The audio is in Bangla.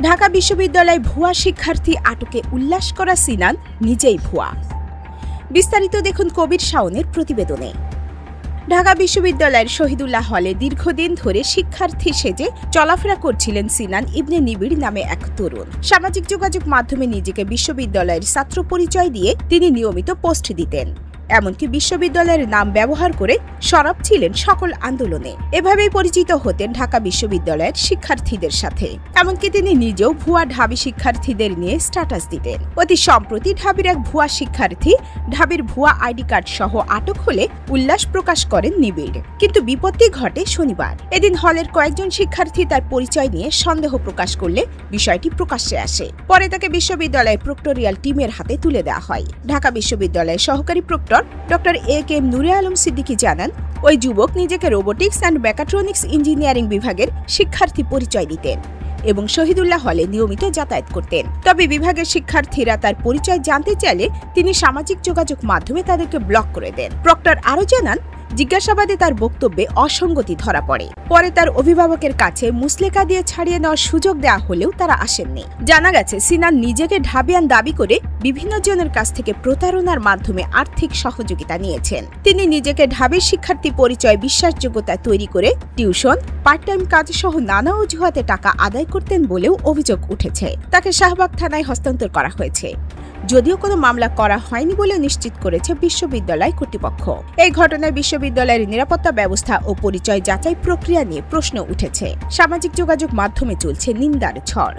ঢাকা বিশ্ববিদ্যালয় ভুয়া শিক্ষার্থী আটকে উল্লাস করা সিনান নিজেই ভুয়া। বিস্তারিত দেখুন কবির শাওনের প্রতিবেদনে। ঢাকা বিশ্ববিদ্যালয়ের শহীদুল্লাহ হলে দীর্ঘদিন ধরে শিক্ষার্থী সেজে চলাফেরা করছিলেন সিনান ইবনে নিবিড় নামে এক তরুণ। সামাজিক যোগাযোগ মাধ্যমে নিজেকে বিশ্ববিদ্যালয়ের ছাত্র পরিচয় দিয়ে তিনি নিয়মিত পোস্ট দিতেন। এমনকি বিশ্ববিদ্যালয়ের নাম ব্যবহার করে সরব ছিলেন সকল আন্দোলনে। এভাবেই পরিচিত হতেন ঢাকা বিশ্ববিদ্যালয়ের শিক্ষার্থীদের সাথে। এমনকি তিনি নিজেও ভুয়া ঢাবি শিক্ষার্থীদের নিয়ে স্ট্যাটাস দিতেন। অতি সম্প্রতি ঢাবির এক ভুয়া শিক্ষার্থী ঢাবির ভুয়া আইডি কার্ড সহ আটক হলে উল্লাস প্রকাশ করেন নিবিড়। কিন্তু বিপত্তি ঘটে শনিবার। এদিন হলের কয়েকজন শিক্ষার্থী তার পরিচয় নিয়ে সন্দেহ প্রকাশ করলে বিষয়টি প্রকাশ্যে আসে। পরে তাকে বিশ্ববিদ্যালয়ের প্রক্টরিয়াল টিমের হাতে তুলে দেওয়া হয়। ঢাকা বিশ্ববিদ্যালয়ের সহকারী প্রক্টর ডক্টর এ.কে.এম. নূরে আলম সিদ্দিকী জানান, ওই যুবক নিজেকে রোবোটিক্স অ্যান্ড মেকাট্রনিক্স ইঞ্জিনিয়ারিং বিভাগের শিক্ষার্থী পরিচয় দিতেন এবং শহীদুল্লাহ হলে নিয়মিত যাতায়াত করতেন। তবে বিভাগের শিক্ষার্থীরা তার পরিচয় জানতে চাইলে তিনি সামাজিক যোগাযোগ মাধ্যমে তাদেরকে ব্লক করে দেন। প্রক্টর আরও জানান, জিজ্ঞাসাবাদে তার বক্তব্যে অসঙ্গতি ধরা পড়ে। পরে তার অভিভাবকের কাছে মুসলেকা দিয়ে ছাড়িয়ে নেওয়ার সুযোগ দেওয়া হলেও তারা আসেননি। জানা গেছে, সিনান নিজেকে ঢাবিয়ান দাবি করে বিভিন্ন জনের কাছ থেকে প্রতারণার মাধ্যমে আর্থিক সহযোগিতা নিয়েছেন। তিনি নিজেকে ঢাবির শিক্ষার্থী পরিচয় বিশ্বাসযোগ্যতা তৈরি করে টিউশন, পার্ট টাইম কাজ সহ নানা অজুহাতে টাকা আদায় করতেন বলেও অভিযোগ উঠেছে। তাকে শাহবাগ থানায় হস্তান্তর করা হয়েছে, যদিও কোনো মামলা করা হয়নি বলে নিশ্চিত করেছে বিশ্ববিদ্যালয় কর্তৃপক্ষ। এই ঘটনায় বিশ্ববিদ্যালয়ের নিরাপত্তা ব্যবস্থা ও পরিচয় যাচাই প্রক্রিয়া নিয়ে প্রশ্ন উঠেছে। সামাজিক যোগাযোগ মাধ্যমে চলছে নিন্দার ঝড়।